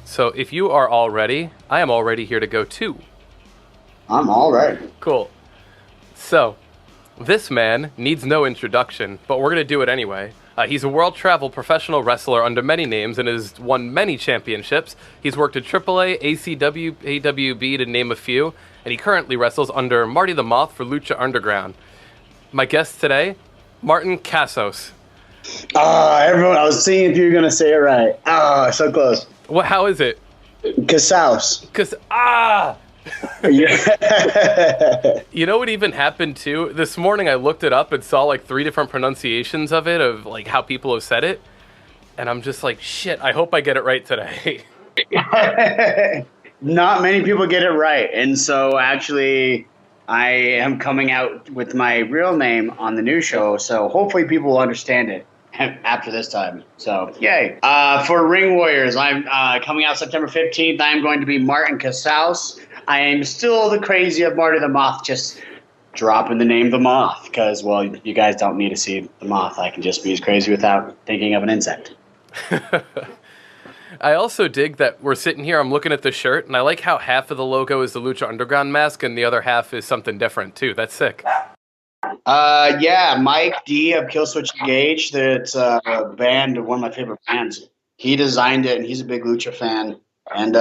So if you are all ready, I am all ready here to go too. I'm all right. Cool. So, this man needs no introduction, but we're going to do it anyway. He's a world-travel professional wrestler under many names and has won many championships. He's worked at AAA, ACW, AWB, to name a few, and he currently wrestles under Marty The Moth for Lucha Underground. My guest today, Martin Cassos. Everyone, I was seeing if you were going to say it right. So close. Well, how is it? Cassos. Yeah. You know what even happened too? This morning I looked it up and saw like 3 different pronunciations of it, of like how people have said it. And I'm just like, shit, I hope I get it right today. Not many people get it right. And so actually I am coming out with my real name on the new show. So hopefully people will understand it after this time. So yay. For Ring Warriors, I'm coming out September 15th. I'm going to be Martin Cassos. I am still the crazy of Marty the Moth, just dropping the name The Moth, because, well, you guys don't need to see The Moth. I can just be as crazy without thinking of an insect. I also dig that we're sitting here, I'm looking at the shirt, and I like how half of the logo is the Lucha Underground mask, and the other half is something different, too. That's sick. Yeah, Mike D of Killswitch Engage, that's a band, one of my favorite bands. He designed it, and he's a big Lucha fan, and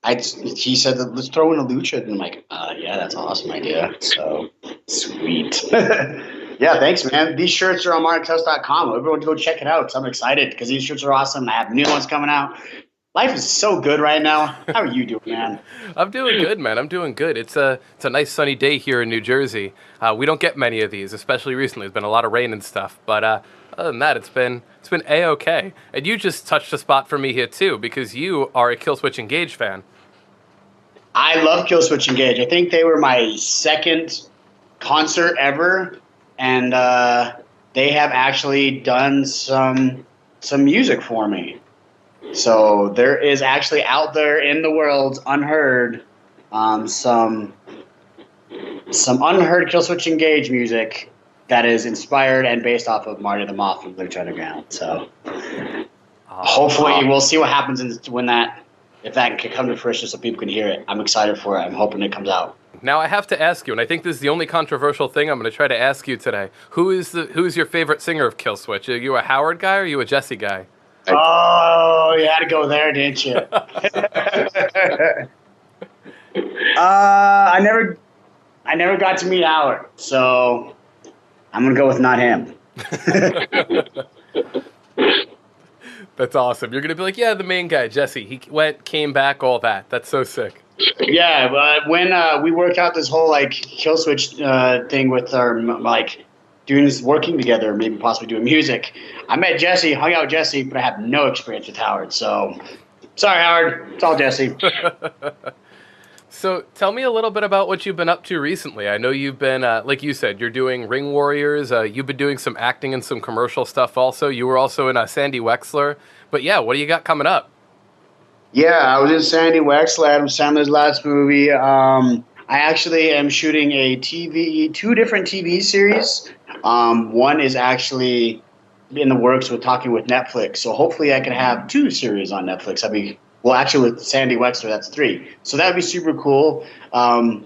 he said, let's throw in a Lucha. And I'm like, yeah, that's an awesome idea. So, sweet. Yeah, thanks, man. These shirts are on markcast.com. Everyone go check it out. So I'm excited because these shirts are awesome. I have new ones coming out. Life is so good right now. How are you doing, man? I'm doing good, man. I'm doing good. It's a nice sunny day here in New Jersey. We don't get many of these, especially recently. There's been a lot of rain and stuff. But other than that, it's been A-okay. And you just touched a spot for me here, too, because you are a Killswitch Engage fan. I love Killswitch Engage. I think they were my second concert ever, and they have actually done some music for me. So there is actually out there in the world, unheard, some unheard Killswitch Engage music that is inspired and based off of Marty the Moth from Lucha Underground. So hopefully we'll see what happens if that can come to fruition so people can hear it. I'm excited for it. I'm hoping it comes out. Now I have to ask you, and I think this is the only controversial thing I'm going to try to ask you today. Who's your favorite singer of Killswitch? Are you a Howard guy or are you a Jesse guy? Oh, you had to go there, didn't you? I never got to meet Howard, so I'm gonna go with not him. That's awesome. You're gonna be like, yeah, the main guy, Jesse. He came back, all that. That's so sick. Yeah, but when we worked out this whole like Killswitch thing with our doing this, working together, maybe possibly doing music, I met Jesse, hung out with Jesse, but I have no experience with Howard. So, sorry, Howard. It's all Jesse. So, tell me a little bit about what you've been up to recently. I know you've been, like you said, you're doing Ring Warriors. You've been doing some acting and some commercial stuff also. You were also in Sandy Wexler. But yeah, what do you got coming up? Yeah, I was in Sandy Wexler, Adam Sandler's last movie. I actually am shooting two different TV series. One is actually in the works with talking with Netflix. So hopefully I can have 2 series on Netflix. Actually with Sandy Wexler, that's 3. So that would be super cool. I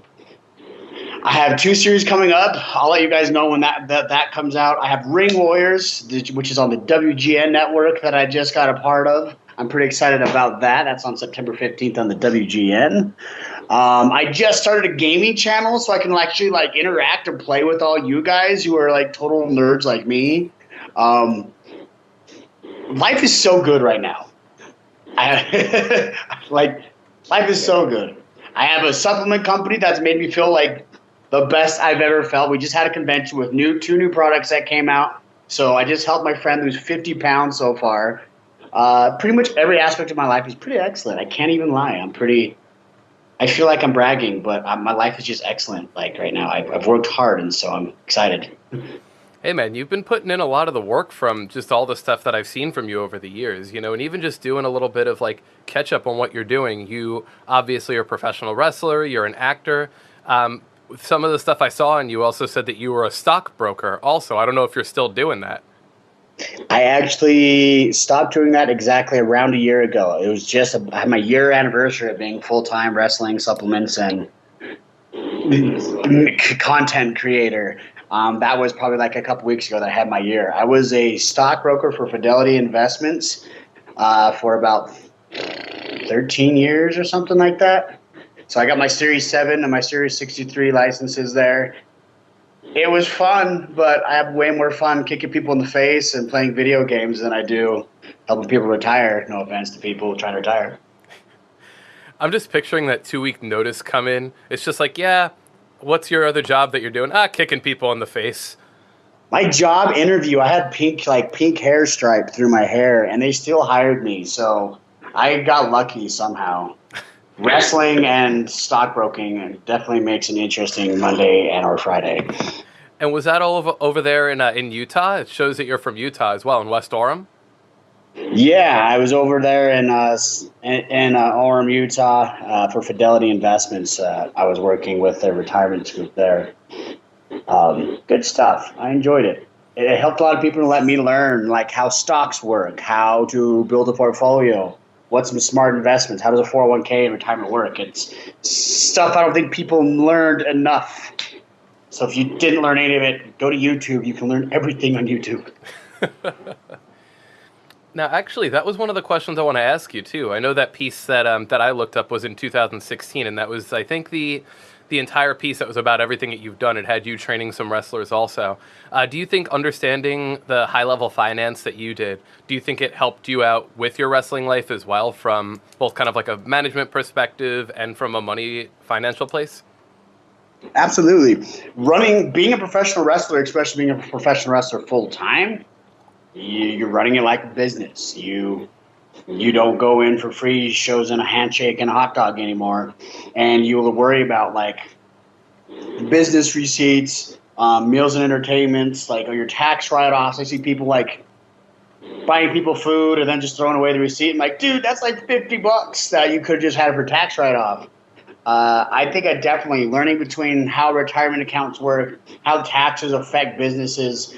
have 2 series coming up. I'll let you guys know when that comes out. I have Ring Warriors, which is on the WGN network that I just got a part of. I'm pretty excited about that. That's on September 15th on the WGN. I just started a gaming channel so I can actually interact and play with all you guys who are total nerds like me. Life is so good right now. Life is so good. I have a supplement company that's made me feel like the best I've ever felt. We just had a convention with 2 new products that came out. So I just helped my friend lose 50 pounds so far. Pretty much every aspect of my life is pretty excellent. I can't even lie. I feel like I'm bragging, but my life is just excellent. Right now, I've worked hard, and so I'm excited. Hey man, you've been putting in a lot of the work from just all the stuff that I've seen from you over the years, and even just doing a little bit of catch up on what you're doing. You obviously are a professional wrestler, you're an actor. Some of the stuff I saw, and you also said that you were a stockbroker also. I don't know if you're still doing that. I actually stopped doing that exactly around a year ago. It was just I had my year anniversary of being full-time wrestling supplements and content creator. That was probably like a couple weeks ago that I had my year. I was a stockbroker for Fidelity Investments for about 13 years or something like that. So I got my Series 7 and my Series 63 licenses there. It was fun, but I have way more fun kicking people in the face and playing video games than I do helping people retire. No offense to people trying to retire. I'm just picturing that 2-week notice come in. It's just like, yeah, what's your other job that you're doing? Kicking people in the face. My job interview, I had pink hair stripe through my hair, and they still hired me. So I got lucky somehow. Wrestling and stockbroking definitely makes an interesting Monday and or Friday. And was that all over there in Utah? It shows that you're from Utah as well, in West Orem. Yeah, I was over there in Orem, Utah, for Fidelity Investments. I was working with their retirement group there. Good stuff. I enjoyed it. It helped a lot of people to let me learn like how stocks work, how to build a portfolio, what's some smart investments, how does a 401k and retirement work. It's stuff I don't think people learned enough. So if you didn't learn any of it, go to YouTube. You can learn everything on YouTube. Now, actually, that was one of the questions I want to ask you, too. I know that piece that I looked up was in 2016, and that was, I think, the entire piece that was about everything that you've done. It had you training some wrestlers also. Do you think understanding the high-level finance that you did, do you think it helped you out with your wrestling life as well from both kind of like a management perspective and from a money financial place? Absolutely. Being a professional wrestler, especially being a professional wrestler full-time, you're running it like a business. You don't go in for free shows and a handshake and a hot dog anymore, and you'll worry about like business receipts, meals and entertainments, like your tax write-offs. I see people like buying people food and then just throwing away the receipt. I'm like, dude, that's like $50 that you could have just had for tax write-off. I think I definitely learning between how retirement accounts work, how taxes affect businesses.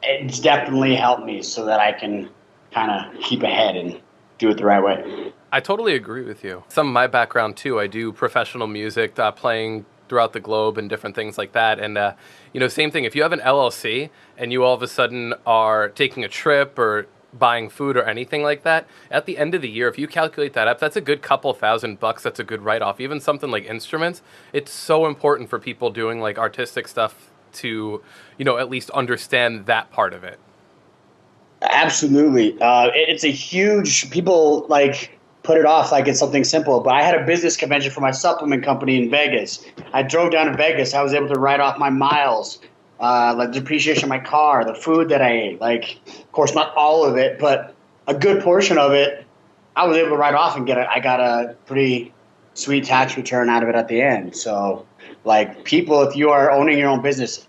It's definitely helped me so that I can kind of keep ahead and do it the right way. I totally agree with you. Some of my background, too, I do professional music, playing throughout the globe and different things like that. And, same thing. If you have an LLC and you all of a sudden are taking a trip or buying food or anything like that, at the end of the year, if you calculate that up, that's a good couple $1,000. That's a good write-off. Even something like instruments, it's so important for people doing like artistic stuff to, at least understand that part of it. Absolutely. It's a huge, people like put it off like it's something simple, but I had a business convention for my supplement company in Vegas. I drove down to Vegas. I was able to write off my miles, like the depreciation of my car, the food that I ate. Like, of course, not all of it, but a good portion of it, I was able to write off and I got a pretty sweet tax return out of it at the end. So, like, people, if you are owning your own business,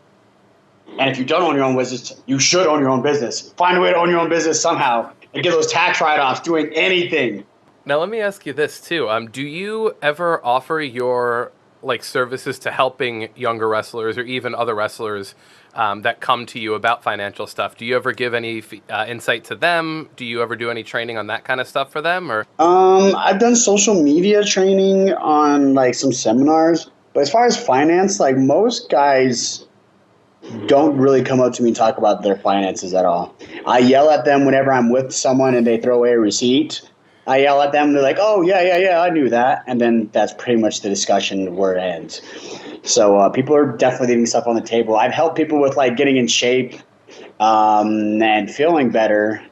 and if you don't own your own business, you should own your own business. Find a way to own your own business somehow and get those tax write-offs doing anything. Now, let me ask you this, too. Do you ever offer your services to helping younger wrestlers or even other wrestlers that come to you about financial stuff? Do you ever give any insight to them? Do you ever do any training on that kind of stuff for them? Or I've done social media training on some seminars, but as far as finance, most guys don't really come up to me and talk about their finances at all. I yell at them whenever I'm with someone and they throw away a receipt. I yell at them, they're like, oh, yeah, I knew that. And then that's pretty much the discussion where it ends. So people are definitely leaving stuff on the table. I've helped people with getting in shape and feeling better,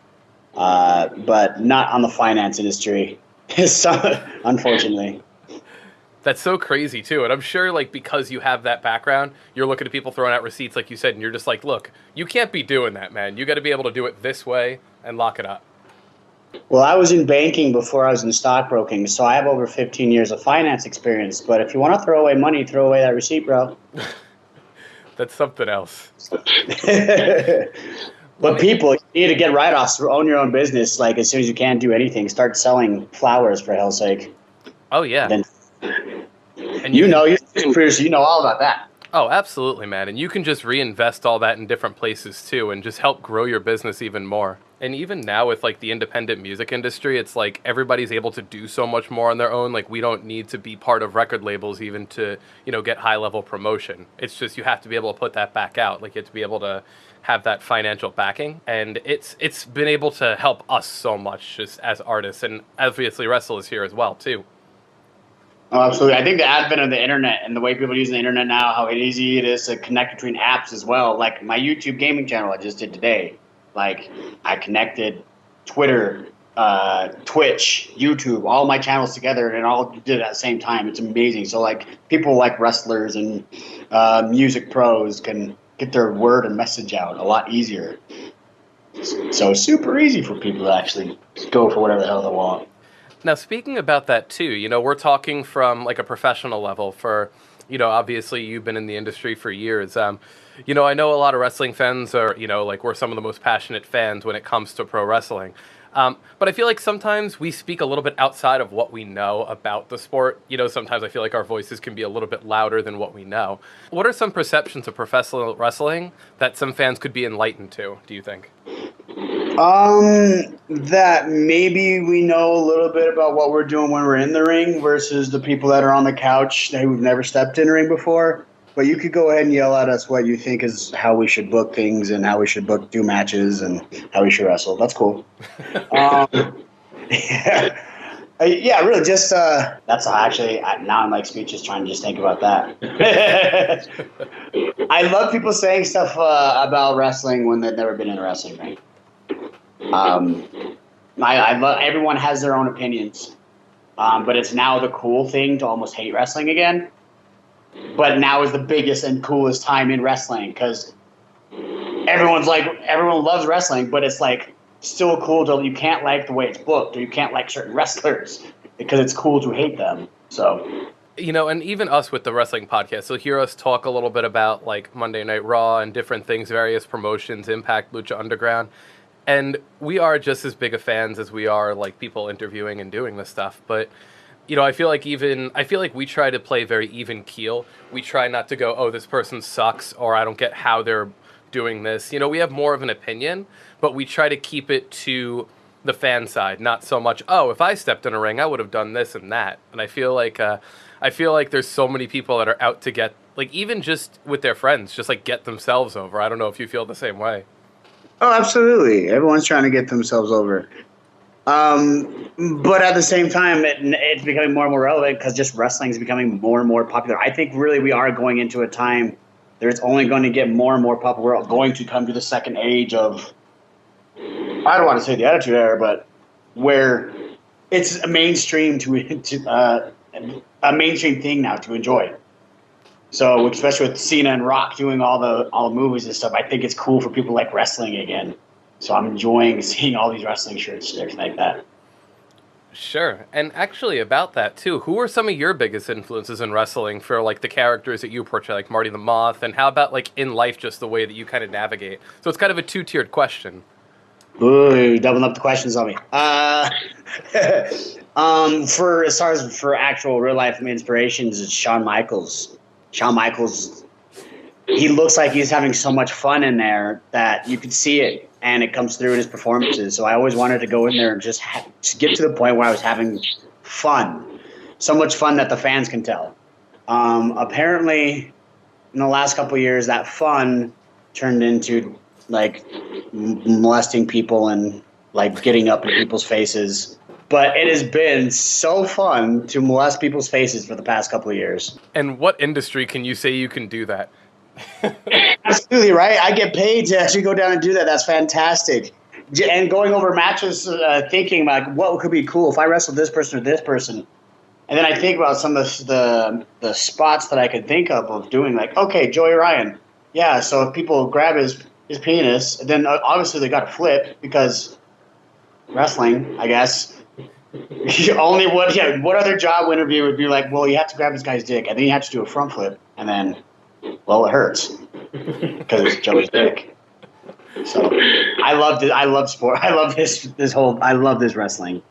but not on the finance industry, unfortunately. That's so crazy, too. And I'm sure, because you have that background, you're looking at people throwing out receipts, like you said, and you're just like, look, you can't be doing that, man. You got to be able to do it this way and lock it up. Well, I was in banking before I was in stockbroking, so I have over 15 years of finance experience. But if you want to throw away money, throw away that receipt, bro. That's something else. But people, you need to get write-offs, own your own business. As soon as you can, do anything. Start selling flowers, for hell's sake. Oh, yeah. And you're a producer, you know all about that. Oh, absolutely, man. And you can just reinvest all that in different places too and just help grow your business even more. And even now with like the independent music industry, it's like everybody's able to do so much more on their own. Like we don't need to be part of record labels even to, get high level promotion. It's just you have to be able to put that back out. Like you have to be able to have that financial backing. And it's been able to help us so much just as artists and obviously wrestlers here as well too. Oh, absolutely. I think the advent of the internet and the way people use the internet now, how easy it is to connect between apps as well. Like my YouTube gaming channel I just did today. Like I connected Twitter, Twitch, YouTube, all my channels together and all did it at the same time. It's amazing. So like people like wrestlers and music pros can get their word and message out a lot easier. So super easy for people to actually go for whatever the hell they want. Now, speaking about that too, we're talking from like a professional level for, obviously you've been in the industry for years. I know a lot of wrestling fans are, like we're some of the most passionate fans when it comes to pro wrestling. But I feel like sometimes we speak a little bit outside of what we know about the sport. Sometimes I feel like our voices can be a little bit louder than what we know. What are some perceptions of professional wrestling that some fans could be enlightened to, do you think? That maybe we know a little bit about what we're doing when we're in the ring versus the people that are on the couch who've never stepped in a ring before. But you could go ahead and yell at us what you think is how we should book things and how we should do matches and how we should wrestle. That's cool. Yeah, really just, that's actually, now I'm like speechless trying to just think about that. I love people saying stuff about wrestling when they've never been in a wrestling ring. I love, everyone has their own opinions, but it's now the cool thing to almost hate wrestling again. But now is the biggest and coolest time in wrestling because everyone loves wrestling, but it's like still cool to, you can't like the way it's booked or you can't like certain wrestlers because it's cool to hate them. So, and even us with the wrestling podcast, so hear us talk a little bit about like Monday Night Raw and different things, various promotions, Impact, Lucha Underground. And we are just as big of fans as we are like people interviewing and doing this stuff. But, I feel like we try to play very even keel. We try not to go, oh, this person sucks, or I don't get how they're doing this. We have more of an opinion, but we try to keep it to the fan side, not so much, oh, if I stepped in a ring, I would have done this and that. And I feel like there's so many people that are out to get, like, even just with their friends, just like get themselves over. I don't know if you feel the same way. Oh, absolutely. Everyone's trying to get themselves over. But at the same time, it's becoming more and more relevant because just wrestling is becoming more and more popular. I think really we are going into a time that it's only going to get more and more popular. We're going to come to the second age of, I don't want to say the Attitude Era, but where it's a mainstream a mainstream thing now to enjoy. So, especially with Cena and Rock doing all the movies and stuff, I think it's cool for people like wrestling again. So I'm enjoying seeing all these wrestling shirts and everything like that. Sure. And actually about that too, who are some of your biggest influences in wrestling for like the characters that you portray, like Marty the Moth, and how about like in life, just the way that you kind of navigate? So it's kind of a two-tiered question. Ooh, doubling up the questions on me. For as far as for actual real life inspirations, it's Shawn Michaels. Shawn Michaels, he looks like he's having so much fun in there that you could see it, and it comes through in his performances. So I always wanted to go in there and just get to the point where I was having fun, so much fun that the fans can tell. Apparently, in the last couple of years, that fun turned into like molesting people and like getting up in people's faces. But it has been so fun to molest people's faces for the past couple of years. And what industry can you say you can do that? Absolutely, right? I get paid to actually go down and do that. That's fantastic. And going over matches, thinking like, what could be cool if I wrestled this person or this person? And then I think about some of the spots that I could think of doing, like, okay, Joey Ryan. Yeah, so if people grab his penis, then obviously they got to flip because wrestling, I guess. What other job interview would be like, well, you have to grab this guy's dick, and then you have to do a front flip, and then, well, it hurts because it's Joey's dick. So I love sport. I love I love this wrestling.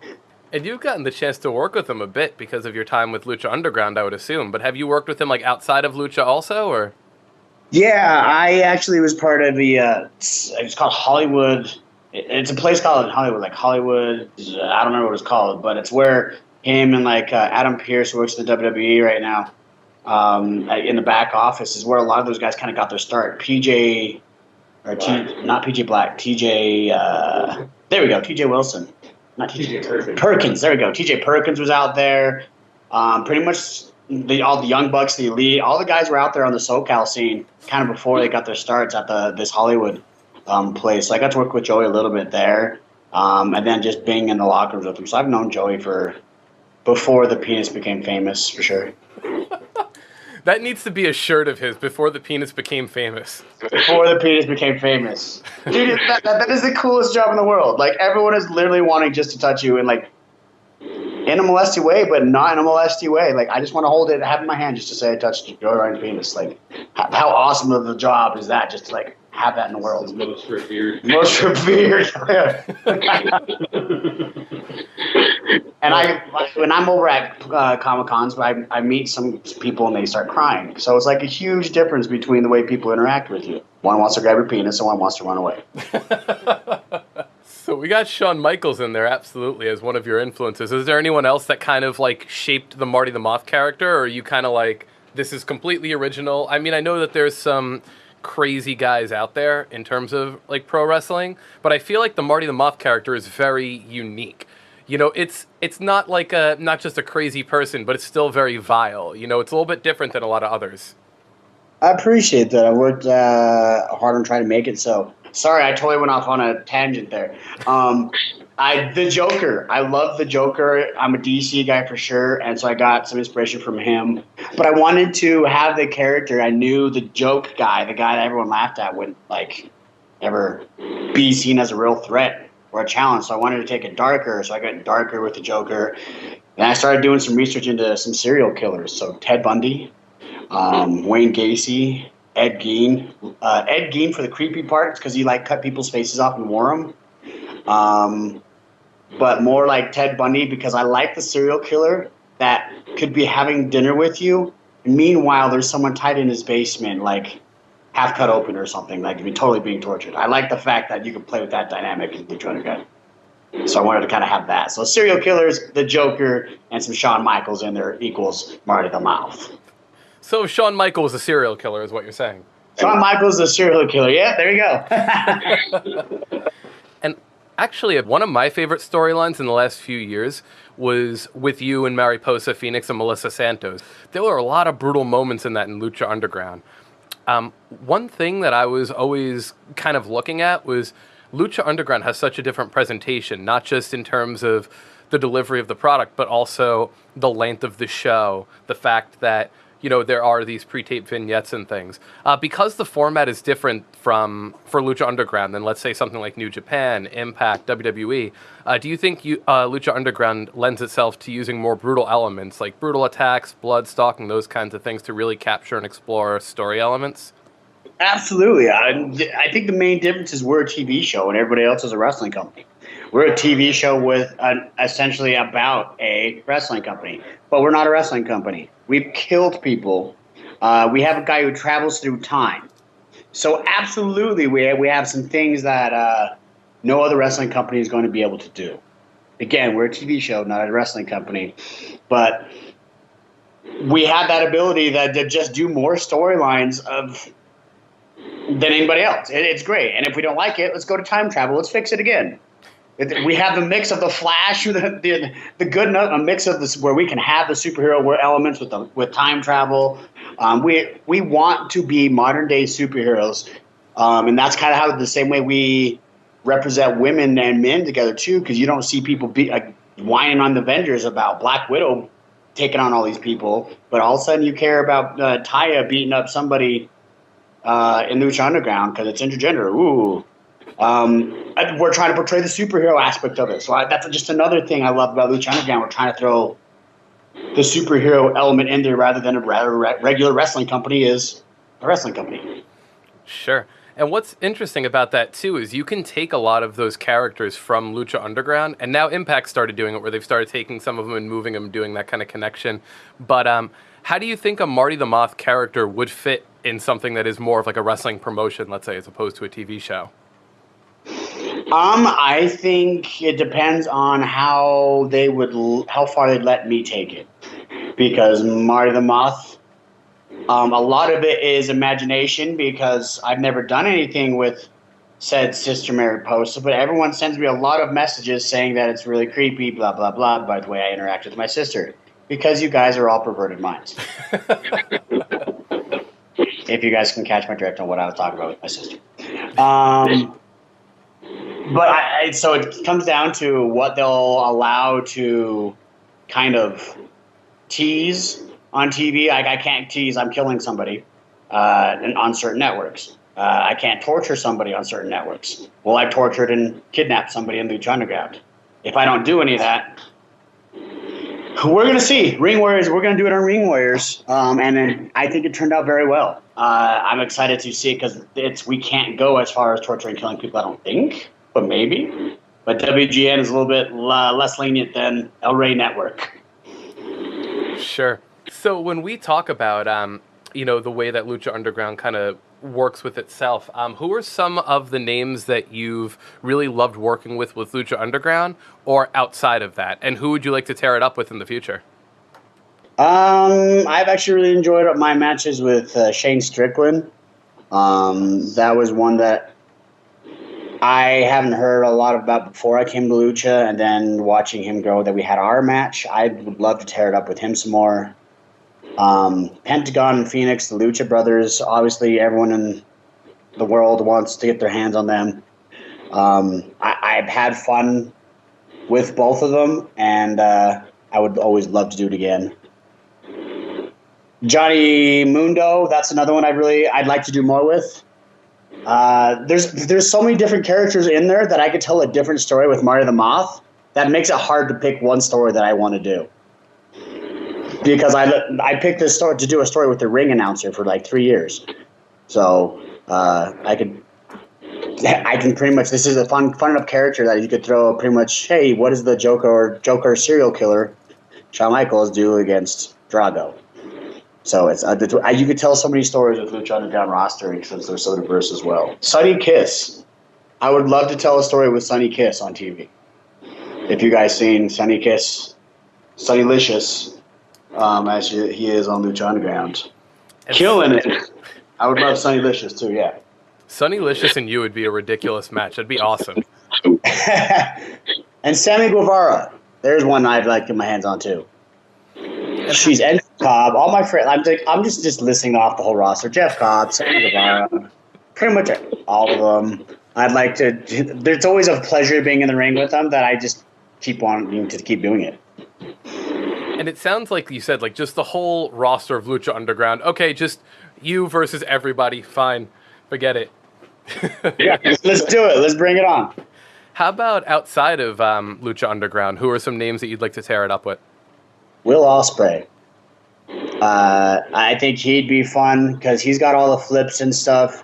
And you've gotten the chance to work with him a bit because of your time with Lucha Underground, I would assume. But have you worked with him like outside of Lucha also, or? Yeah, I actually was part of it's called Hollywood. It's a place called Hollywood, like Hollywood. I don't remember what it's called, but it's where him and like Adam Pearce, who works in the WWE right now, in the back office, is where a lot of those guys kind of got their start. PJ, or not PJ Black, TJ. There we go, TJ Wilson, not TJ Perkins. There we go, TJ Perkins was out there. Pretty much all the Young Bucks, the Elite, all the guys were out there on the SoCal scene kind of before they got their starts at this Hollywood place. So I got to work with Joey a little bit there, and then just being in the locker rooms with him. So I've known Joey for before the penis became famous, for sure. That needs to be a shirt of his, before the penis became famous. Before the penis became famous. Dude, that is the coolest job in the world. Like, everyone is literally wanting just to touch you and, like, in a molesty way, but not in a molesty way. Like, I just want to hold it, have it in my hand just to say I touched Joey Ryan's penis. Like, how awesome of a job is that, just to, like, have that in the world? Most revered. Most revered. And when I'm over at Comic-Cons, I meet some people and they start crying. So it's like a huge difference between the way people interact with you. One wants to grab your penis and one wants to run away. So we got Shawn Michaels in there, absolutely, as one of your influences. Is there anyone else that kind of, like, shaped the Marty the Moth character, or are you kind of like, this is completely original? I mean, I know that there's some crazy guys out there in terms of, like, pro wrestling, but I feel like the Marty the Moth character is very unique. You know, it's not like not just a crazy person, but it's still very vile. You know, it's a little bit different than a lot of others. I appreciate that. I worked hard on trying to make it so. Sorry, I totally went off on a tangent there. The Joker. I love the Joker. I'm a DC guy for sure, and so I got some inspiration from him. But I wanted to have the character. I knew the joke guy, the guy that everyone laughed at, wouldn't like ever be seen as a real threat or a challenge. So I wanted to take it darker. So I got darker with the Joker, and I started doing some research into some serial killers. So Ted Bundy, Wayne Gacy, Ed Gein. Ed Gein for the creepy parts because he like cut people's faces off and wore them. But more like Ted Bundy because I like the serial killer that could be having dinner with you. And meanwhile, there's someone tied in his basement, like half cut open or something, like totally being tortured. I like the fact that you can play with that dynamic in Lucha Underground. So I wanted to kind of have that. So serial killers, the Joker, and some Shawn Michaels in there equals Marty the Moth. So Shawn Michaels is a serial killer, is what you're saying? Shawn Michaels is a serial killer. Yeah, there you go. And actually, one of my favorite storylines in the last few years was with you and Mariposa Phoenix and Melissa Santos. There were a lot of brutal moments in that in Lucha Underground. One thing that I was always kind of looking at was Lucha Underground has such a different presentation, not just in terms of the delivery of the product, but also the length of the show, the fact that, you know, there are these pre-taped vignettes and things. Because the format is different for Lucha Underground than, let's say, something like New Japan, Impact, WWE, do you think Lucha Underground lends itself to using more brutal elements, like brutal attacks, blood, stalking, those kinds of things to really capture and explore story elements? Absolutely. I think the main difference is we're a TV show and everybody else is a wrestling company. We're a TV show with essentially about a wrestling company, but we're not a wrestling company. We've killed people. We have a guy who travels through time. So absolutely, we have some things that no other wrestling company is going to be able to do. Again, we're a TV show, not a wrestling company, but we have that ability to just do more storylines than anybody else. It's great. And if we don't like it, let's go to time travel. Let's fix it again. We have the mix of the Flash, the good enough, a mix of this where we can have the superhero elements with time travel. We want to be modern day superheroes, and that's kind of how the same way we represent women and men together too. Because you don't see people whining on the Avengers about Black Widow taking on all these people, but all of a sudden you care about Taya beating up somebody in Lucha Underground because it's intergender. Ooh. We're trying to portray the superhero aspect of it. So that's just another thing I love about Lucha Underground. We're trying to throw the superhero element in there rather than a regular wrestling company is a wrestling company. Sure. And what's interesting about that, too, is you can take a lot of those characters from Lucha Underground, and now Impact started doing it, where they've started taking some of them and moving them, doing that kind of connection. But how do you think a Marty the Moth character would fit in something that is more of like a wrestling promotion, let's say, as opposed to a TV show? I think it depends on how far they'd let me take it. Because Marty the Moth, a lot of it is imagination, because I've never done anything with said Sister Mary poster, but everyone sends me a lot of messages saying that it's really creepy, blah, blah, blah, by the way I interact with my sister. Because you guys are all perverted minds. If you guys can catch my drift on what I was talking about with my sister. So it comes down to what they'll allow to kind of tease on TV. I can't tease I'm killing somebody on certain networks. I can't torture somebody on certain networks. Well, I've tortured and kidnapped somebody in Lucha Underground. If I don't do any of that, we're going to see. Ring Warriors, we're going to do it on Ring Warriors. And then I think it turned out very well. I'm excited to see it because we can't go as far as torturing and killing people, I don't think. But maybe. But WGN is a little bit less lenient than El Rey Network. Sure. So when we talk about, the way that Lucha Underground kind of works with itself, who are some of the names that you've really loved working with Lucha Underground, or outside of that? And who would you like to tear it up with in the future? I've actually really enjoyed my matches with Shane Strickland. That was one that I haven't heard a lot about before I came to Lucha, and then watching him grow that we had our match, I would love to tear it up with him some more. Pentagon and Phoenix, the Lucha Brothers, obviously everyone in the world wants to get their hands on them. I've had fun with both of them, and I would always love to do it again. Johnny Mundo, that's another one I'd like to do more with. There's so many different characters in there that I could tell a different story with Marty the Moth. That makes it hard to pick one story that I want to do. Because I picked this story to do a story with the ring announcer for like 3 years. So I can pretty much, this is a fun enough character that you could throw pretty much, hey, what does the Joker serial killer Shawn Michaels do against Drago? So it's you could tell so many stories with Lucha Underground roster since they're so diverse as well. Sonny Kiss. I would love to tell a story with Sonny Kiss on TV. If you guys seen Sonny Kiss, Sonny Licious, as he is on Lucha Underground. Killing it. I would love Sonny Licious too, yeah. Sonny Licious and you would be a ridiculous match. That'd be awesome. And Sammy Guevara. There's one I'd like to get my hands on too. She's Ed Cobb. All my friends. I'm just listing off the whole roster. Jeff Cobb, Sammy Guevara, pretty much all of them. I'd like to. There's always a pleasure being in the ring with them that I just keep wanting to keep doing it. And it sounds like you said, like, just the whole roster of Lucha Underground. Okay, just you versus everybody. Fine, forget it. Yeah, let's do it. Let's bring it on. How about outside of Lucha Underground? Who are some names that you'd like to tear it up with? Will Ospreay. I think he'd be fun because he's got all the flips and stuff.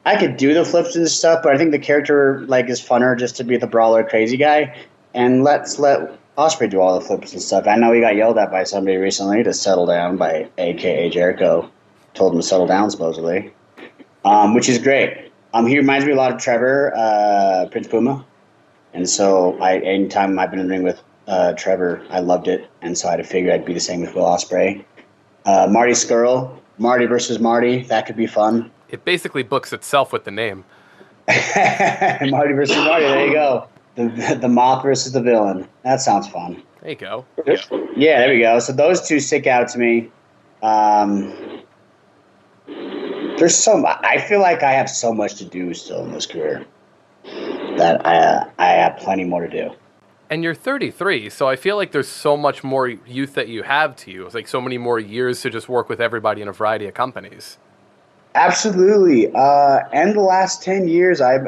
I could do the flips and stuff, but I think the character is funner just to be the brawler crazy guy. And let's let Ospreay do all the flips and stuff. I know he got yelled at by somebody recently to settle down by AKA Jericho. Told him to settle down supposedly, which is great. He reminds me a lot of Trevor, Prince Puma. And so anytime I've been in the ring with Trevor, I loved it, and so I had to figure I'd be the same with Will Ospreay. Marty Scurll, Marty versus Marty, that could be fun. It basically books itself with the name. Marty versus Marty, there you go. The Moth versus the villain. That sounds fun. There you go. Yeah, there we go. So those two stick out to me. I feel like I have so much to do still in this career that I have plenty more to do. And you're 33, so I feel like there's so much more youth that you have to you. It's like so many more years to just work with everybody in a variety of companies. Absolutely. And the last 10 years, I've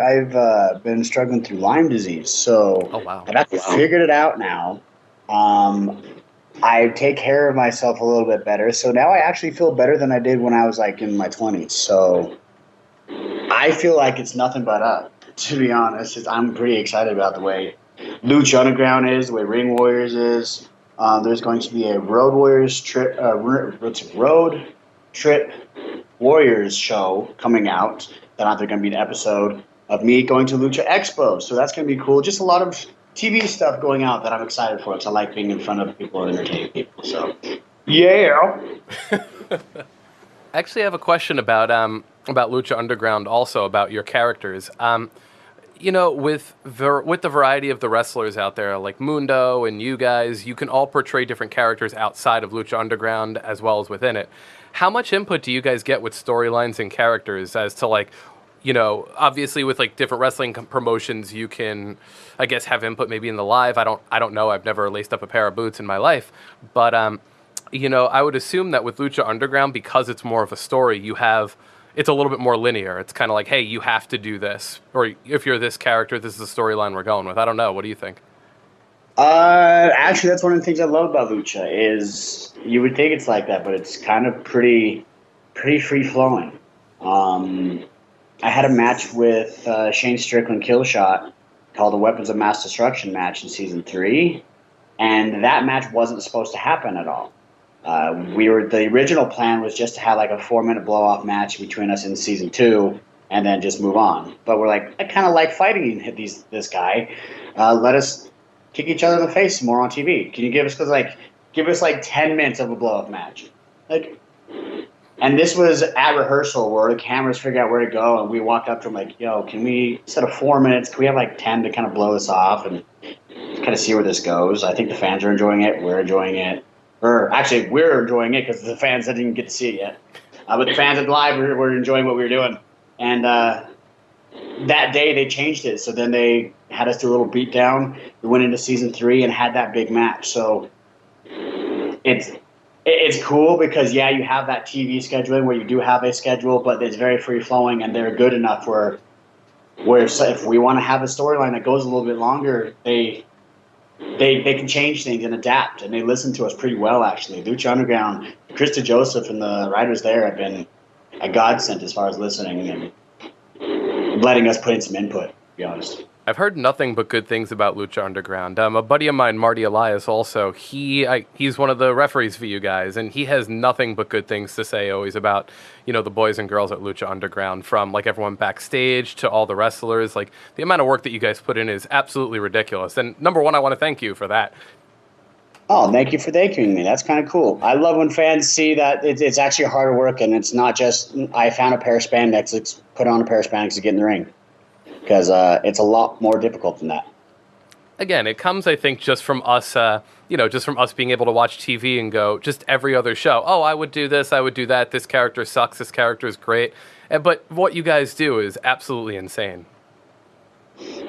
been struggling through Lyme disease. So oh, wow. I've figured it out now. I take care of myself a little bit better. So now I actually feel better than I did when I was in my 20s. So I feel like it's nothing but up. To be honest, I'm pretty excited about the way Lucha Underground is, the way Ring Warriors is. There's going to be a Road Warriors trip, Road Trip Warriors show coming out. Then there's going to be an episode of me going to Lucha Expo, so that's going to be cool. Just a lot of TV stuff going out that I'm excited for because I like being in front of people and entertaining people. So, yeah. Actually, I have a question about Lucha Underground, also about your characters. You know, with the variety of the wrestlers out there, like Mundo and you guys, you can all portray different characters outside of Lucha Underground as well as within it. How much input do you guys get with storylines and characters as to, like, you know, obviously with like different wrestling promotions, you can, I guess, have input maybe in the live. I don't know. I've never laced up a pair of boots in my life, but you know, I would assume that with Lucha Underground, because it's more of a story, it's a little bit more linear. It's kind of like, hey, you have to do this, or if you're this character, this is the storyline we're going with. I don't know. What do you think? Actually, that's one of the things I love about Lucha is you would think it's like that, but it's kind of pretty free flowing. I had a match with Shane Strickland Killshot called the Weapons of Mass Destruction match in season 3, and that match wasn't supposed to happen at all. The original plan was just to have like a 4-minute blow-off match between us in season 2 and then just move on. But we're like, I kind of like fighting this guy. Let us kick each other in the face more on TV. Can you give us like 10 minutes of a blow-off match? And this was at rehearsal where the cameras figured out where to go, and we walked up to him like, yo, can we, instead of 4 minutes, can we have like 10 to kind of blow this off and kind of see where this goes? I think the fans are enjoying it. We're enjoying it. Or actually, we're enjoying it because the fans didn't get to see it yet. But the fans at live were enjoying what we were doing. And that day they changed it. So then they had us do a little beatdown. We went into season 3 and had that big match. So it's cool because, yeah, you have that TV scheduling where you do have a schedule, but it's very free-flowing, and they're good enough where if we want to have a storyline that goes a little bit longer, they can change things and adapt, and they listen to us pretty well, actually. Lucha Underground, Krista Joseph and the writers there have been a godsend as far as listening and letting us put in some input, to be honest. I've heard nothing but good things about Lucha Underground. A buddy of mine, Marty Elias, also, he's one of the referees for you guys, and he has nothing but good things to say always about, you know, the boys and girls at Lucha Underground, from like everyone backstage to all the wrestlers. Like, the amount of work that you guys put in is absolutely ridiculous. And number one, I want to thank you for that. Oh, thank you for thanking me. That's kind of cool. I love when fans see that it's actually hard work, and it's not just, I found a pair of spandex, let's put on a pair of spandex to get in the ring. Because it's a lot more difficult than that. Again, it comes, I think, just from us, just from us being able to watch TV and go, just every other show, oh, I would do this, I would do that, this character sucks, this character is great. But what you guys do is absolutely insane.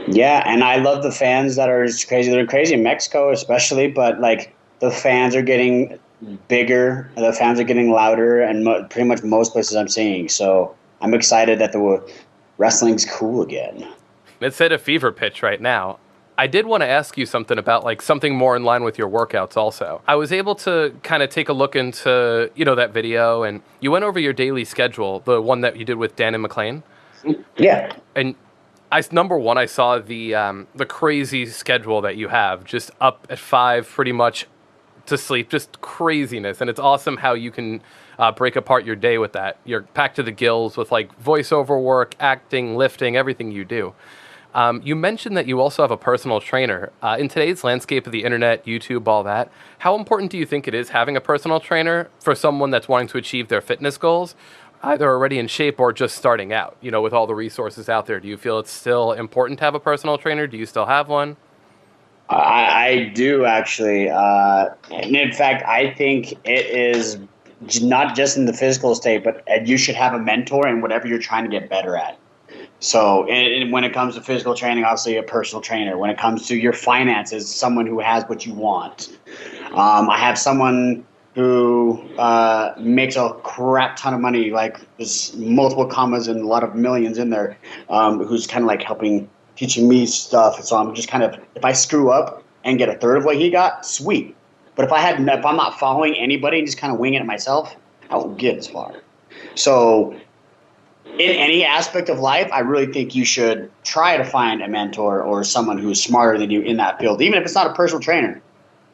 Yeah, and I love the fans that are just crazy. They're crazy in Mexico especially, but like the fans are getting bigger, the fans are getting louder, and pretty much most places I'm seeing. So I'm excited that the wrestling's cool again. It's at a fever pitch right now. I did want to ask you something about like something more in line with your workouts also. I was able to kind of take a look into, that video, and you went over your daily schedule, the one that you did with Dan and McLean. Yeah. And number one, I saw the crazy schedule that you have, just up at 5 pretty much to sleep, just craziness. And it's awesome how you can break apart your day with that. You're packed to the gills with like voiceover work, acting, lifting, everything you do. You mentioned that you also have a personal trainer. In today's landscape of the internet, YouTube, all that, how important do you think it is having a personal trainer for someone that's wanting to achieve their fitness goals, either already in shape or just starting out, with all the resources out there? Do you feel it's still important to have a personal trainer? Do you still have one? I do, actually. And in fact, I think it is not just in the physical state, but you should have a mentor in whatever you're trying to get better at. So when it comes to physical training, obviously a personal trainer. When it comes to your finances, someone who has what you want. I have someone who makes a crap ton of money, like there's multiple commas and a lot of millions in there, who's kind of like teaching me stuff. So I'm just kind of, if I screw up and get a third of what he got, sweet. But if I'm not following anybody and just kind of winging it myself, I won't get as far. So in any aspect of life, I really think you should try to find a mentor or someone who's smarter than you in that field, even if it's not a personal trainer.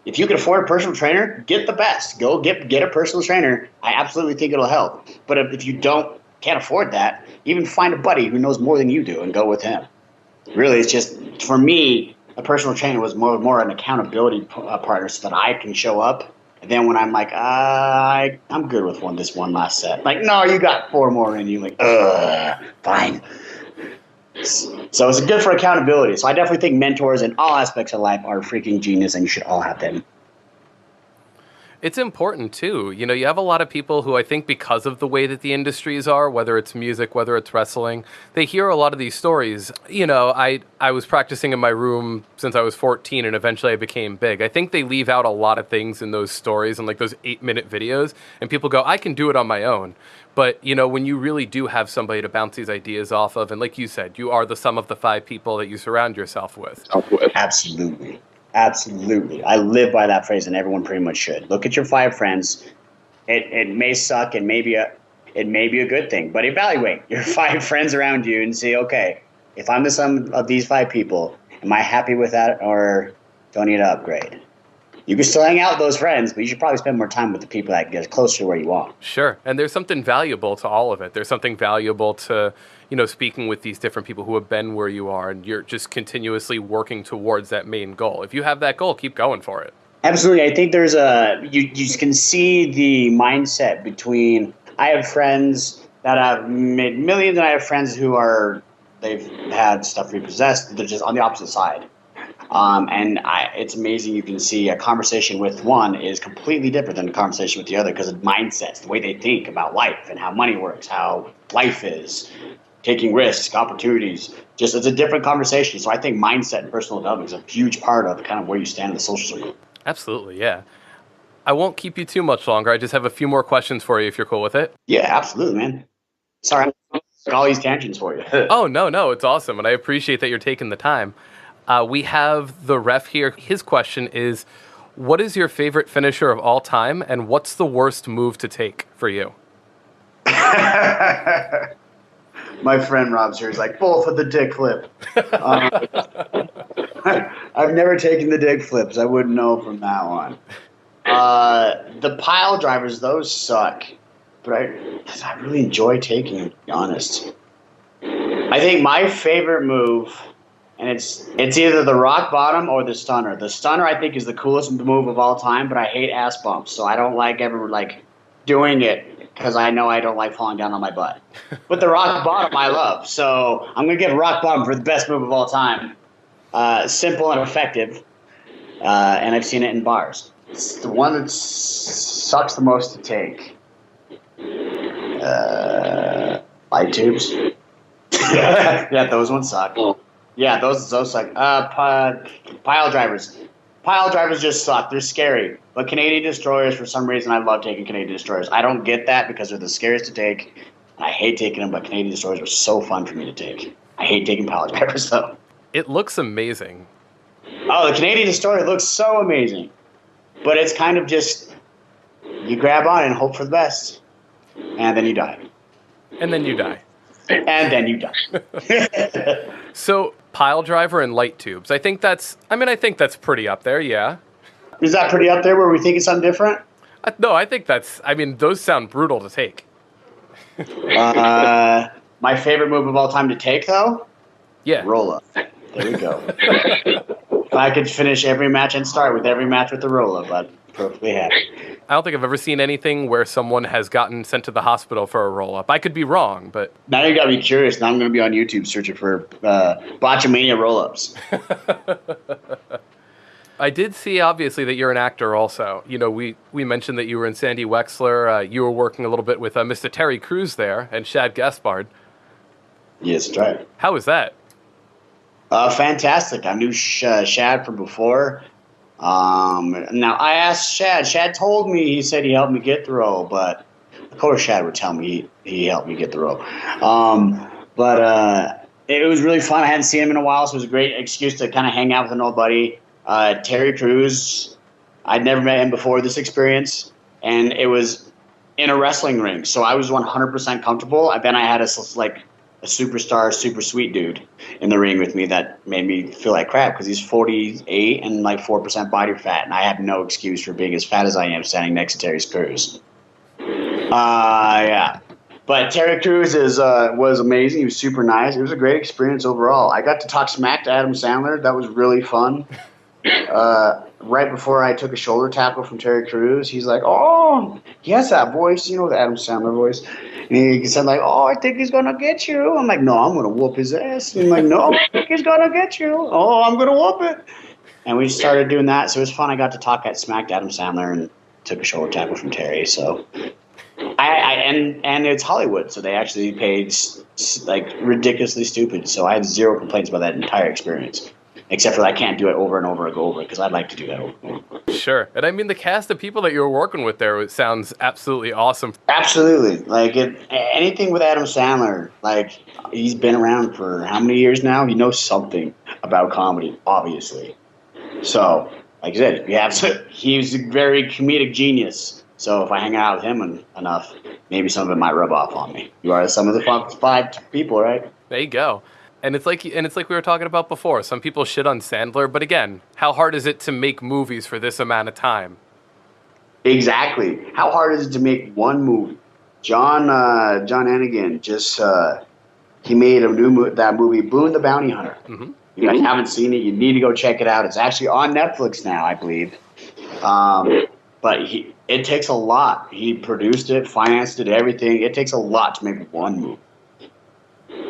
If you can afford a personal trainer, get the best. Go get a personal trainer. I absolutely think it'll help. But if you can't afford that, even find a buddy who knows more than you do and go with him. Really, it's just, for me, a personal trainer was more an accountability partner so that I can show up. And then when I'm like, I'm good with this one last set. Like, no, you got 4 more in you. Like, fine. So it's good for accountability. So I definitely think mentors in all aspects of life are freaking genius, and you should all have them. It's important, too. You know, you have a lot of people who I think because of the way that the industries are, whether it's music, whether it's wrestling, they hear a lot of these stories. You know, I was practicing in my room since I was 14, and eventually I became big. I think they leave out a lot of things in those stories and like those 8-minute videos, and people go, I can do it on my own. But, you know, when you really do have somebody to bounce these ideas off of, and like you said, you are the sum of the 5 people that you surround yourself with. Absolutely. Absolutely. I live by that phrase, and everyone pretty much should. Look at your 5 friends. It may suck, and it may be a good thing, but evaluate your 5 friends around you and see, okay, if I'm the sum of these 5 people, am I happy with that, or do I need to upgrade? You can still hang out with those friends, but you should probably spend more time with the people that get closer to where you are. Sure. And there's something valuable to all of it. There's something valuable to, you know, speaking with these different people who have been where you are, and you're just continuously working towards that main goal. If you have that goal, keep going for it. Absolutely. I think there's you can see the mindset between, I have friends that have made millions, and I have friends who they've had stuff repossessed. They're just on the opposite side. It's amazing. You can see a conversation with one is completely different than a conversation with the other because of mindsets, the way they think about life and how money works, how life is, taking risks, opportunities. Just it's a different conversation. So I think mindset and personal development is a huge part of kind of where you stand in the social circle. Absolutely, yeah. I won't keep you too much longer. I just have a few more questions for you if you're cool with it. Yeah, absolutely, man. Sorry, I'm all these tangents for you. Oh, no, it's awesome, and I appreciate that you're taking the time. We have the ref here. His question is, what is your favorite finisher of all time, and what's the worst move to take for you? My friend Rob's here. He's like, both of the dick flip. I've never taken the dick flips. I wouldn't know from that one. The pile drivers, those suck. But I really enjoy taking them, to be honest. I think my favorite move, and it's either the rock bottom or the stunner. The stunner, I think, is the coolest move of all time, but I hate ass bumps, so I don't ever doing it because I know I don't like falling down on my butt. But the rock bottom I love, so I'm going to give rock bottom for the best move of all time. Simple and effective, and I've seen it in bars. It's the one that sucks the most to take. Light tubes. Yeah, those ones suck. Yeah, those suck. Pile drivers. Pile drivers just suck. They're scary. But Canadian destroyers, for some reason, I love taking Canadian destroyers. I don't get that because they're the scariest to take. I hate taking them, but Canadian destroyers are so fun for me to take. I hate taking pile drivers, though. It looks amazing. Oh, the Canadian destroyer looks so amazing. But it's kind of just, you grab on and hope for the best. And then you die. And then you die. And then you die. So, pile driver and light tubes. I think that's pretty up there, yeah. Is that pretty up there where we think it's something different? No, I think those sound brutal to take. My favorite move of all time to take, though? Yeah. Roll up. There we go. If I could finish every match and start with every match with the roll up, I'd be perfectly happy. I don't think I've ever seen anything where someone has gotten sent to the hospital for a roll-up. I could be wrong, but... Now you got me curious. Now I'm going to be on YouTube searching for botchamania roll-ups. I did see, obviously, that you're an actor also. You know, we mentioned that you were in Sandy Wexler. You were working a little bit with Mr. Terry Crews there and Shad Gaspard. Yes, that's right. How was that? Fantastic. I knew Shad from before. Now, I asked Shad. Shad told me, he said he helped me get the role, but of course Shad would tell me he helped me get the role. But it was really fun. I hadn't seen him in a while, so it was a great excuse to kind of hang out with an old buddy. Terry Crews, I'd never met him before this experience, and it was in a wrestling ring. So I was 100% comfortable. And then I had a superstar, super sweet dude in the ring with me that made me feel like crap because he's 48 and like 4% body fat. And I had no excuse for being as fat as I am standing next to Terry Crews. Yeah. But Terry Crews was amazing. He was super nice. It was a great experience overall. I got to talk smack to Adam Sandler. That was really fun. Right before I took a shoulder tackle from Terry Crews, he's like, "Oh, he has that voice, the Adam Sandler voice." And he said, like, "Oh, I think he's gonna get you." I'm like, "No, I'm gonna whoop his ass." And I'm like, "No, I think he's gonna get you." "Oh, I'm gonna whoop it." And we started doing that. So it was fun. I got to talk at smack to Adam Sandler and took a shoulder tackle from Terry. So and it's Hollywood, so they actually paid like ridiculously stupid. So I had zero complaints about that entire experience. Except for I can't do it over and over and go over because I'd like to do that over and over. Sure. And I mean, the cast of people that you were working with there sounds absolutely awesome. Absolutely. Like, anything with Adam Sandler, like, he's been around for how many years now? He knows something about comedy, obviously. So, like I said, he's a very comedic genius. So if I hang out with him enough, maybe some of it might rub off on me. You are some of the 5 people, right? There you go. And it's like we were talking about before. Some people shit on Sandler, but again, how hard is it to make movies for this amount of time? Exactly. How hard is it to make one movie? John Anigan just he made that movie Boone the Bounty Hunter. Mm-hmm. You guys haven't seen it, you need to go check it out. It's actually on Netflix now, I believe. But it takes a lot. He produced it, financed it, everything. It takes a lot to make one movie.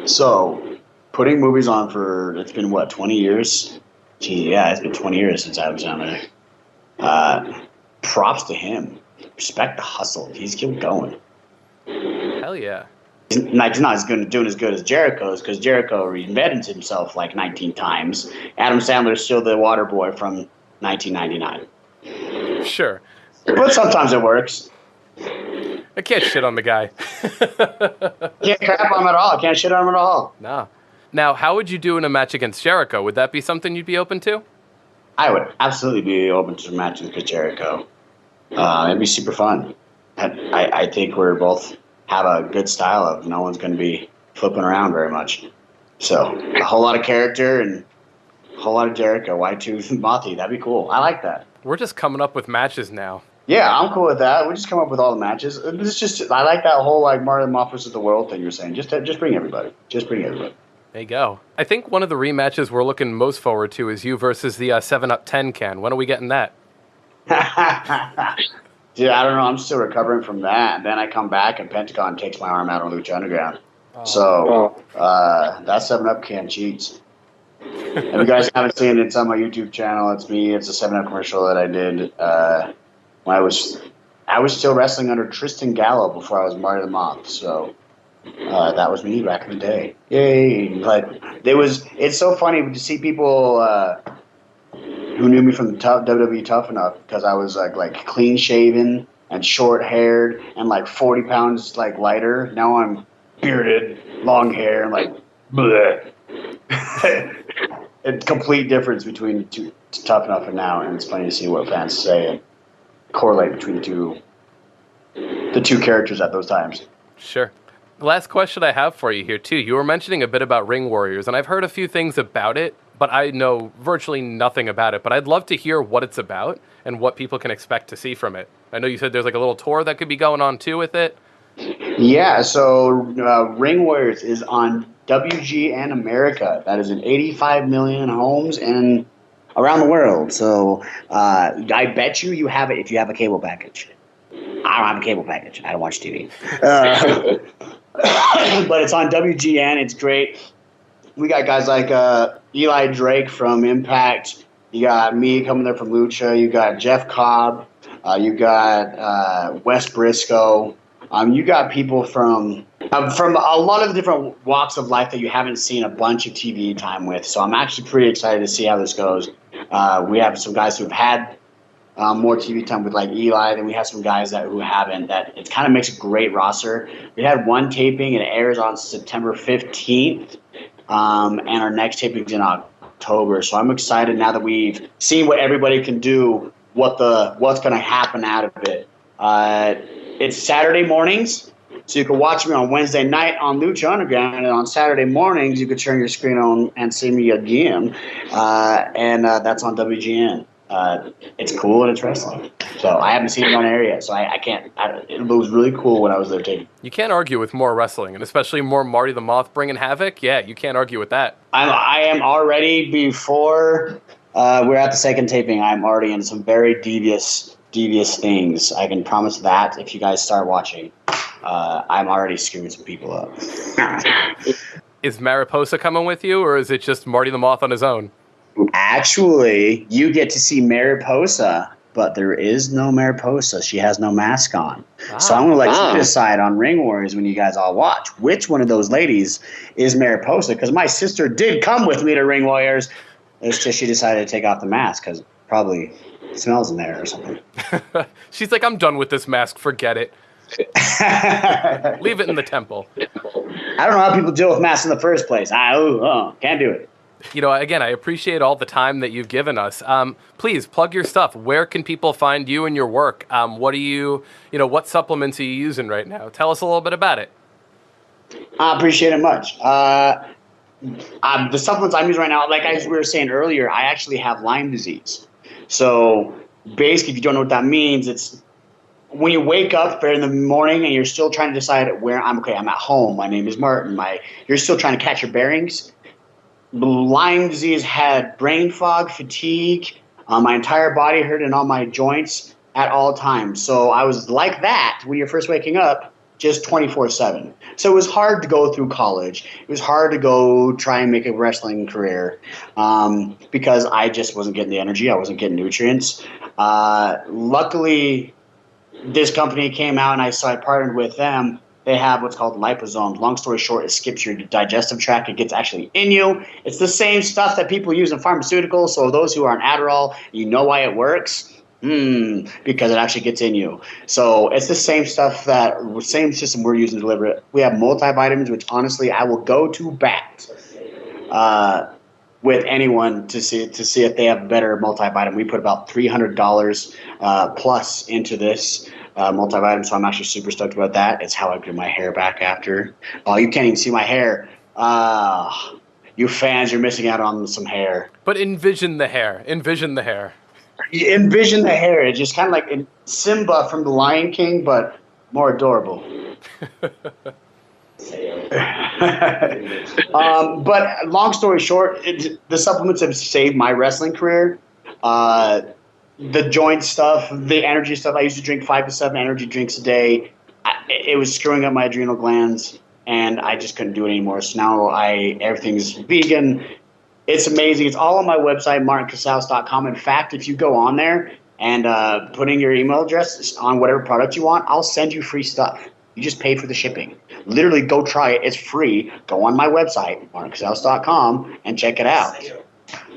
So putting movies on it's been, 20 years? Gee, yeah, it's been 20 years since I was on there. Props to him. Respect the hustle. He's kept going. Hell yeah. He's not doing as good as Jericho's because Jericho reinvented himself like 19 times. Adam Sandler's still the water boy from 1999. Sure. But sometimes it works. I can't shit on the guy. Can't crap on him at all. Can't shit on him at all. No. Now, how would you do in a match against Jericho? Would that be something you'd be open to? I would absolutely be open to a match against Jericho. It'd be super fun. I think we're both have a good style of no one's going to be flipping around very much. So a whole lot of character and a whole lot of Jericho. Y2 Mothy. That'd be cool. I like that. We're just coming up with matches now. Yeah, I'm cool with that. We just come up with all the matches. It's just I like that whole like Marty the Moth versus the world thing you're saying. Just bring everybody. Just bring everybody. There you go. I think one of the rematches we're looking most forward to is you versus the 7-Up 10 can. When are we getting that? Dude, I don't know. I'm still recovering from that. And then I come back and Pentagon takes my arm out on Lucha Underground. Oh. So that 7-Up can cheats. If you guys haven't seen it, it's on my YouTube channel. It's me. It's a 7-Up commercial that I did when I was still wrestling under Tristan Gallo before I was Marty the Moth. So that was me back in the day. Yay! But it's so funny to see people who knew me from the WWE Tough Enough because I was like clean shaven and short haired and like 40 pounds like lighter. Now I'm bearded, long hair, and like bleh. A complete difference between Tough Enough and now, and it's funny to see what fans say and correlate between the two characters at those times. Sure. The last question I have for you here, too. You were mentioning a bit about Ring Warriors, and I've heard a few things about it, but I know virtually nothing about it. But I'd love to hear what it's about and what people can expect to see from it. I know you said there's like a little tour that could be going on, too, with it. Yeah, so Ring Warriors is on WGN America. That is in 85 million homes and around the world. So I bet you have it if you have a cable package. I don't have a cable package. I don't watch TV. But it's on WGN. It's great. We got guys like Eli Drake from Impact. You got me coming there from Lucha. You got Jeff Cobb. You got Wes Briscoe. You got people from a lot of the different walks of life that you haven't seen a bunch of TV time with. So I'm actually pretty excited to see how this goes. We have some guys who've had more TV time with like Eli, then we have some guys who haven't. That it kind of makes a great roster. We had one taping and it airs on September 15th, and our next taping is in October. So I'm excited now that we've seen what everybody can do, what's going to happen out of it. It's Saturday mornings. So you can watch me on Wednesday night on Lucha Underground, and on Saturday mornings you can turn your screen on and see me again, and that's on WGN. It's cool and it's wrestling. So I haven't seen it on air yet, so I can't. It was really cool when I was there taking. You can't argue with more wrestling, and especially more Marty the Moth bringing havoc. Yeah, you can't argue with that. I am already, before we're at the second taping, I'm already in some very devious things. I can promise that if you guys start watching. I'm already screwing some people up. Is Mariposa coming with you, or is it just Marty the Moth on his own? Actually, you get to see Mariposa, but there is no Mariposa. She has no mask on. So I'm going to let you decide on Ring Warriors when you guys all watch. Which one of those ladies is Mariposa? Because my sister did come with me to Ring Warriors. It's just she decided to take off the mask because probably it smells in there or something. She's like, I'm done with this mask. Forget it. Leave it in the temple. I don't know how people deal with masks in the first place. Can't do it. Again, I appreciate all the time that you've given us. Please plug your stuff. Where can people find you and your work? What what supplements are you using right now? Tell us a little bit about it. I appreciate it much. The supplements I'm using right now, like we were saying earlier, I actually have Lyme disease. So basically, if you don't know what that means, it's when you wake up in the morning and you're still trying to decide where I'm at home. My name is Martin. You're still trying to catch your bearings. Lyme disease had brain fog, fatigue, my entire body hurt and all my joints at all times. So I was like that when you're first waking up, just 24/7. So it was hard to go through college. It was hard to go try and make a wrestling career because I just wasn't getting the energy. I wasn't getting nutrients. Luckily, this company came out and I partnered with them. They have what's called liposomes. Long story short, it skips your digestive tract. It gets actually in you. It's the same stuff that people use in pharmaceuticals. So those who are on Adderall, you know why it works? Because it actually gets in you. So it's the same stuff same system we're using to deliver it. We have multivitamins, which honestly I will go to bat with anyone to see if they have better multivitamin. We put about $300 plus into this multivitamin, so I'm actually super stoked about that. It's how I get my hair back after. Oh, you can't even see my hair. You fans, you're missing out on some hair. But envision the hair. Envision the hair. Envision the hair. It's just kind of like Simba from The Lion King, but more adorable. But long story short, the supplements have saved my wrestling career. The joint stuff, the energy stuff. I used to drink 5 to 7 energy drinks a day. It was screwing up my adrenal glands, and I just couldn't do it anymore. So now everything's vegan. It's amazing. It's all on my website, martincasals.com. In fact, if you go on there and put in your email address on whatever product you want, I'll send you free stuff. You just pay for the shipping. Literally, go try it. It's free. Go on my website, martincasals.com, and check it out.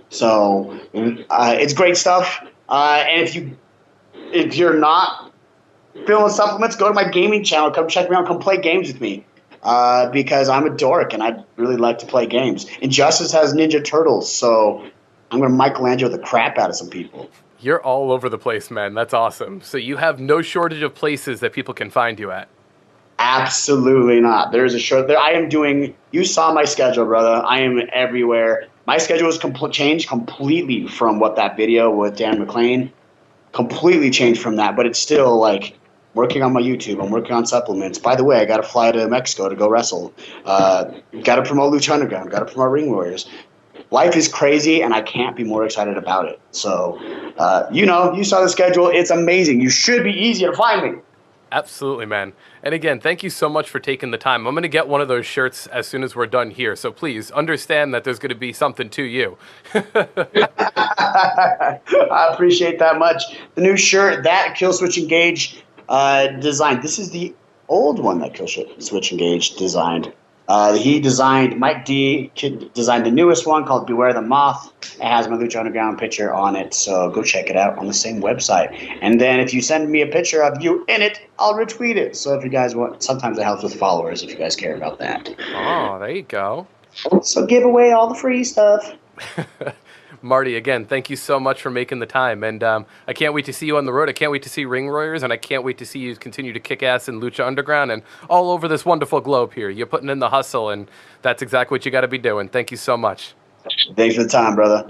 So it's great stuff. And if you're not feeling supplements, go to my gaming channel. Come check me out. Come play games with me. Because I'm a dork and I really like to play games. Injustice has Ninja Turtles, so I'm going to Michelangelo the crap out of some people. You're all over the place, man. That's awesome. So you have no shortage of places that people can find you at. Absolutely not. There's a show there. I am doing. You saw my schedule, brother. I am everywhere. My schedule has changed completely from what that video with Dan McClain. Completely changed from that, but it's still like working on my YouTube. I'm working on supplements. By the way, I got to fly to Mexico to go wrestle. Got to promote Lucha Underground. Got to promote Ring Warriors. Life is crazy, and I can't be more excited about it. So, you saw the schedule. It's amazing. You should be easy to find me. Absolutely, man. And again, thank you so much for taking the time. I'm going to get one of those shirts as soon as we're done here. So please understand that there's going to be something to you. I appreciate that much. The new shirt, that Killswitch Engage designed. This is the old one that Killswitch Engage designed. Mike D designed the newest one called Beware the Moth. It has my Lucha Underground picture on it, so go check it out on the same website. And then if you send me a picture of you in it, I'll retweet it. So if you guys want, sometimes it helps with followers if you guys care about that. Oh, there you go. So give away all the free stuff. Marty, again, thank you so much for making the time. And I can't wait to see you on the road. I can't wait to see Ring Royers, and I can't wait to see you continue to kick ass in Lucha Underground and all over this wonderful globe here. You're putting in the hustle, and that's exactly what you got to be doing. Thank you so much. Thanks for the time, brother.